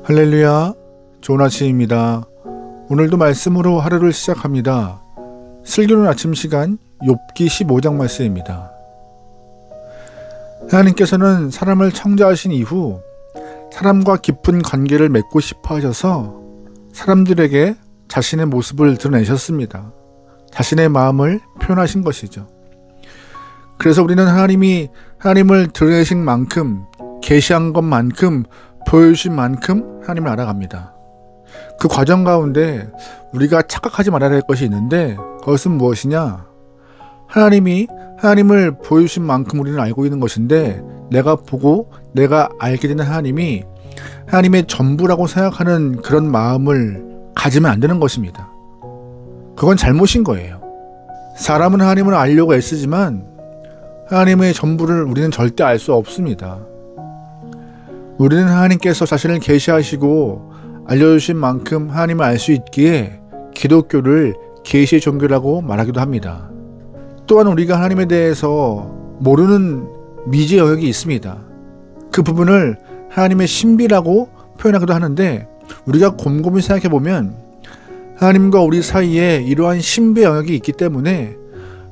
할렐루야, 좋은 아침입니다. 오늘도 말씀으로 하루를 시작합니다. 슬기로운 아침 시간 욥기 15장 말씀입니다. 하나님께서는 사람을 창조하신 이후 사람과 깊은 관계를 맺고 싶어 하셔서 사람들에게 자신의 모습을 드러내셨습니다. 자신의 마음을 표현하신 것이죠. 그래서 우리는 하나님을 드러내신 만큼, 계시한 것만큼, 보여주신 만큼 하나님을 알아갑니다. 그 과정 가운데 우리가 착각하지 말아야 할 것이 있는데, 그것은 무엇이냐? 하나님을 보여주신 만큼 우리는 알고 있는 것인데, 내가 보고 내가 알게 되는 하나님이 하나님의 전부라고 생각하는 그런 마음을 가지면 안 되는 것입니다. 그건 잘못인 거예요. 사람은 하나님을 알려고 애쓰지만 하나님의 전부를 우리는 절대 알 수 없습니다. 우리는 하나님께서 자신을 계시하시고 알려주신 만큼 하나님을 알 수 있기에 기독교를 계시의 종교라고 말하기도 합니다. 또한 우리가 하나님에 대해서 모르는 미지의 영역이 있습니다. 그 부분을 하나님의 신비라고 표현하기도 하는데, 우리가 곰곰이 생각해보면 하나님과 우리 사이에 이러한 신비의 영역이 있기 때문에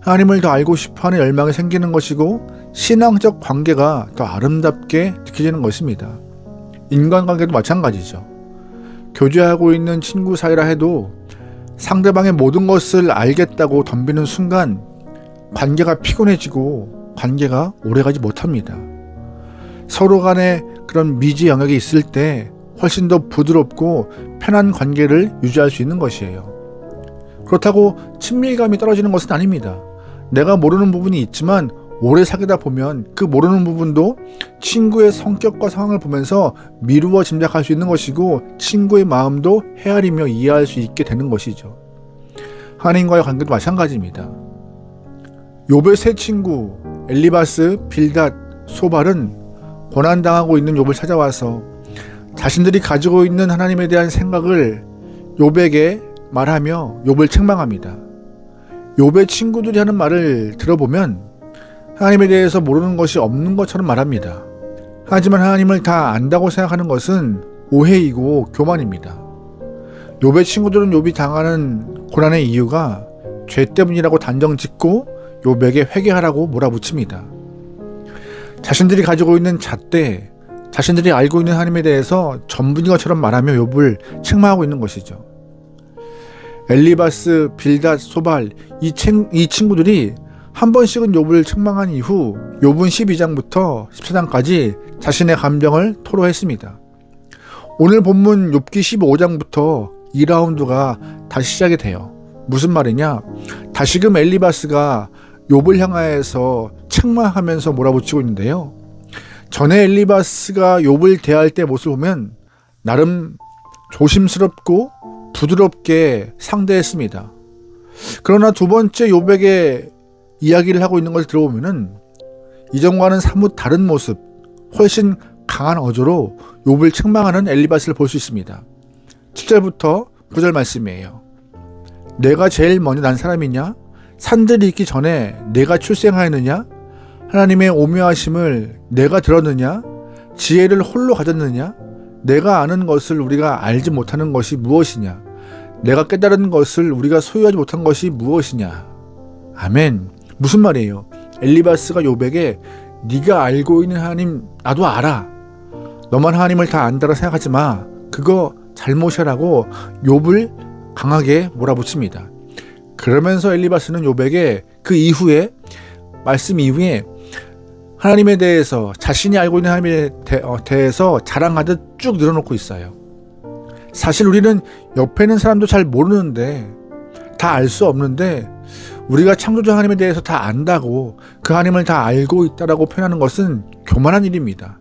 하나님을 더 알고 싶어하는 열망이 생기는 것이고, 신앙적 관계가 더 아름답게 느껴지는 것입니다. 인간관계도 마찬가지죠. 교제하고 있는 친구 사이라 해도 상대방의 모든 것을 알겠다고 덤비는 순간 관계가 피곤해지고 관계가 오래가지 못합니다. 서로 간에 그런 미지 영역이 있을 때 훨씬 더 부드럽고 편한 관계를 유지할 수 있는 것이에요. 그렇다고 친밀감이 떨어지는 것은 아닙니다. 내가 모르는 부분이 있지만 오래 사귀다 보면 그 모르는 부분도 친구의 성격과 상황을 보면서 미루어 짐작할 수 있는 것이고, 친구의 마음도 헤아리며 이해할 수 있게 되는 것이죠. 하나님과의 관계도 마찬가지입니다. 욥의 세 친구 엘리바스, 빌닷, 소발은 고난당하고 있는 욥을 찾아와서 자신들이 가지고 있는 하나님에 대한 생각을 욥에게 말하며 욥을 책망합니다. 욥의 친구들이 하는 말을 들어보면 하나님에 대해서 모르는 것이 없는 것처럼 말합니다. 하지만 하나님을 다 안다고 생각하는 것은 오해이고 교만입니다. 욥의 친구들은 욥이 당하는 고난의 이유가 죄 때문이라고 단정짓고 욥에게 회개하라고 몰아붙입니다. 자신들이 가지고 있는 잣대, 자신들이 알고 있는 하나님에 대해서 전부인 것처럼 말하며 욥을 책망하고 있는 것이죠. 엘리바스, 빌닷, 소발, 이 친구들이 한 번씩은 욥을 책망한 이후 욥은 12장부터 14장까지 자신의 감정을 토로했습니다. 오늘 본문 욥기 15장부터 2라운드가 다시 시작이 돼요. 무슨 말이냐? 다시금 엘리바스가 욥을 향하여서 책망하면서 몰아붙이고 있는데요. 전에 엘리바스가 욥을 대할 때 모습을 보면 나름 조심스럽고 부드럽게 상대했습니다. 그러나 두 번째 욥에게 이야기를 하고 있는 것을 들어보면은 이전과는 사뭇 다른 모습, 훨씬 강한 어조로 욥을 책망하는 엘리바스를 볼 수 있습니다. 7절부터 9절 말씀이에요. 내가 제일 먼저 난 사람이냐? 산들이 있기 전에 내가 출생하였느냐? 하나님의 오묘하심을 내가 들었느냐? 지혜를 홀로 가졌느냐? 내가 아는 것을 우리가 알지 못하는 것이 무엇이냐? 내가 깨달은 것을 우리가 소유하지 못한 것이 무엇이냐? 아멘. 무슨 말이에요? 엘리바스가 욥에게 네가 알고 있는 하나님 나도 알아. 너만 하나님을 다 안다고 생각하지 마. 그거 잘못이라고 욥을 강하게 몰아붙입니다. 그러면서 엘리바스는 욥에게 그 이후에 말씀 이후에 하나님에 대해서, 자신이 알고 있는 하나님에 대해서 자랑하듯 쭉 늘어놓고 있어요. 사실 우리는 옆에 있는 사람도 잘 모르는데, 다 알 수 없는데 우리가 창조주 하나님에 대해서 다 안다고, 그 하나님을 다 알고 있다라고 표현하는 것은 교만한 일입니다.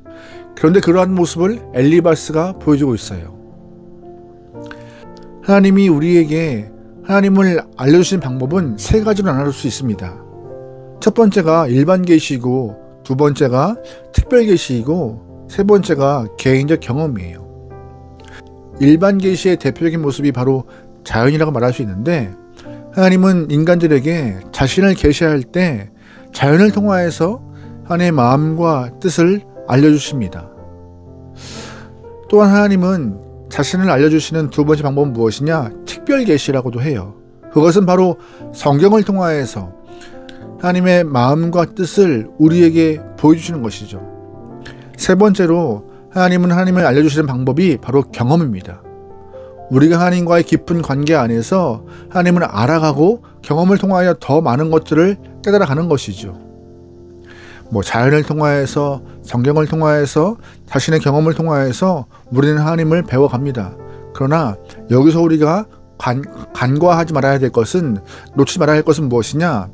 그런데 그러한 모습을 엘리바스가 보여주고 있어요. 하나님이 우리에게 하나님을 알려주신 방법은 세 가지로 나눌 수 있습니다. 첫 번째가 일반 계시이고, 두 번째가 특별 계시이고, 세 번째가 개인적 경험이에요. 일반 계시의 대표적인 모습이 바로 자연이라고 말할 수 있는데, 하나님은 인간들에게 자신을 계시할 때 자연을 통하여서 하나님의 마음과 뜻을 알려주십니다. 또한 하나님은 자신을 알려주시는 두 번째 방법은 무엇이냐? 특별 계시라고도 해요. 그것은 바로 성경을 통하여서 하나님의 마음과 뜻을 우리에게 보여주시는 것이죠. 세 번째로 하나님은 하나님을 알려주시는 방법이 바로 경험입니다. 우리가 하나님과의 깊은 관계 안에서 하나님을 알아가고 경험을 통하여 더 많은 것들을 깨달아가는 것이죠. 자연을 통하여서, 성경을 통하여서, 자신의 경험을 통하여서 우리는 하나님을 배워갑니다. 그러나 여기서 우리가 간과하지 말아야 될 것은, 놓치지 말아야 할 것은 무엇이냐?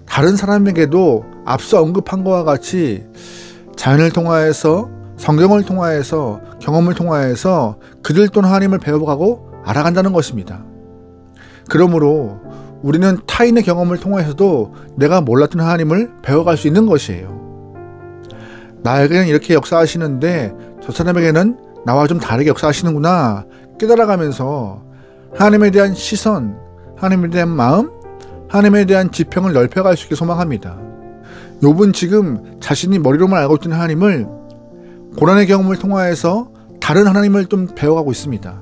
다른 사람에게도 앞서 언급한 것과 같이 자연을 통하여서, 성경을 통하여서, 경험을 통하여서 그들 또한 하나님을 배워가고 알아간다는 것입니다. 그러므로 우리는 타인의 경험을 통해서도 내가 몰랐던 하나님을 배워갈 수 있는 것이에요. 나에게는 이렇게 역사하시는데 저 사람에게는 나와 좀 다르게 역사하시는구나 깨달아가면서 하나님에 대한 시선, 하나님에 대한 마음, 하나님에 대한 지평을 넓혀갈 수 있게 소망합니다. 욥은 지금 자신이 머리로만 알고 있던 하나님을 고난의 경험을 통하여서 다른 하나님을 좀 배워가고 있습니다.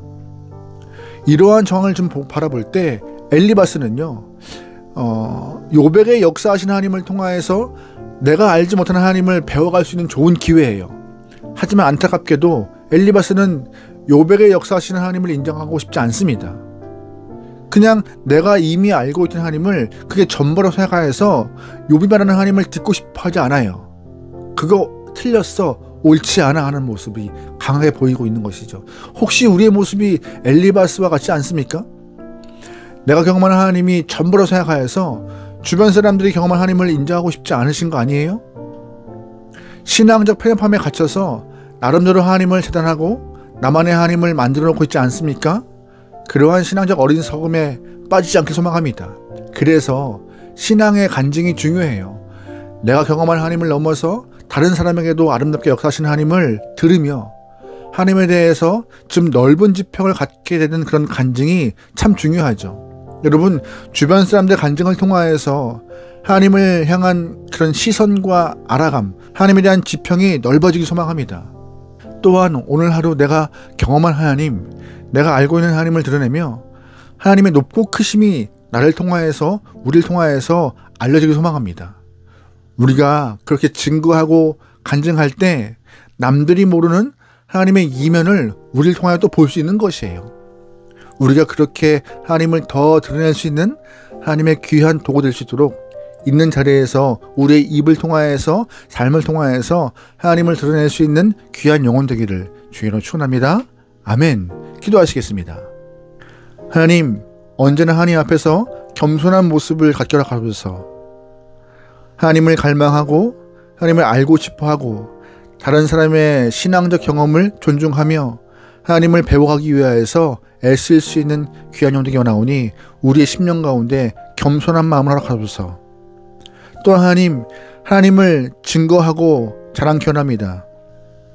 이러한 정황을 좀 바라볼 때 엘리바스는요, 욥에게 역사하신 하나님을 통하여서 내가 알지 못하는 하나님을 배워갈 수 있는 좋은 기회예요. 하지만 안타깝게도 엘리바스는 욥에게 역사하시는 하나님을 인정하고 싶지 않습니다. 그냥 내가 이미 알고 있던 하나님을 그게 전부라고 생각해서 욥이 말하는 하나님을 듣고 싶어 하지 않아요. 그거 틀렸어, 옳지 않아 하는 모습이 강하게 보이고 있는 것이죠. 혹시 우리의 모습이 엘리바스와 같지 않습니까? 내가 경험하는 하나님이 전부라고 생각하여서 주변 사람들이 경험한 하나님을 인정하고 싶지 않으신 거 아니에요? 신앙적 편협함에 갇혀서 나름대로 하나님을 재단하고 나만의 하나님을 만들어 놓고 있지 않습니까? 그러한 신앙적 어리석음에 빠지지 않게 소망합니다. 그래서 신앙의 간증이 중요해요. 내가 경험한 하나님을 넘어서 다른 사람에게도 아름답게 역사하시는 하나님을 들으며 하나님에 대해서 좀 넓은 지평을 갖게 되는 그런 간증이 참 중요하죠. 여러분, 주변 사람들의 간증을 통하여서 하나님을 향한 그런 시선과 알아감, 하나님에 대한 지평이 넓어지기 소망합니다. 또한 오늘 하루 내가 경험한 하나님, 내가 알고 있는 하나님을 드러내며 하나님의 높고 크심이 나를 통하여서, 우리를 통하여서 알려지기 소망합니다. 우리가 그렇게 증거하고 간증할 때 남들이 모르는 하나님의 이면을 우리를 통하여 또 볼 수 있는 것이에요. 우리가 그렇게 하나님을 더 드러낼 수 있는 하나님의 귀한 도구 될 수 있도록 있는 자리에서 우리의 입을 통하여서, 삶을 통하여서 하나님을 드러낼 수 있는 귀한 영혼 되기를 주의로 축원합니다. 아멘. 기도하시겠습니다. 하나님, 언제나 하나님 앞에서 겸손한 모습을 갖게 하소서. 하나님을 갈망하고 하나님을 알고 싶어하고 다른 사람의 신앙적 경험을 존중하며 하나님을 배워가기 위하여서 애쓸 수 있는 귀한 영혼에게 원하오니 우리의 심령 가운데 겸손한 마음을 허락하소서. 또 하나님을 증거하고 자랑케 원합니다.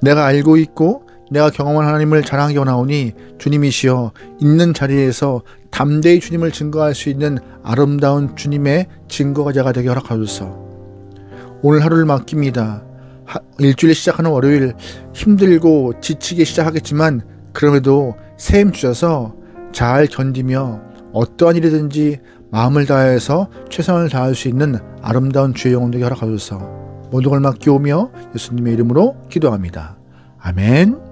내가 알고 있고 내가 경험한 하나님을 자랑하게 원하오니 주님이시여 있는 자리에서 담대히 주님을 증거할 수 있는 아름다운 주님의 증거자가 되게 허락하소서. 오늘 하루를 맡깁니다. 일주일 시작하는 월요일 힘들고 지치게 시작하겠지만 그럼에도 새 힘 주셔서 잘 견디며 어떠한 일이든지 마음을 다해서 최선을 다할 수 있는 아름다운 주의 영혼 되게 허락하소서. 모든 걸 맡기오며 예수님의 이름으로 기도합니다. 아멘.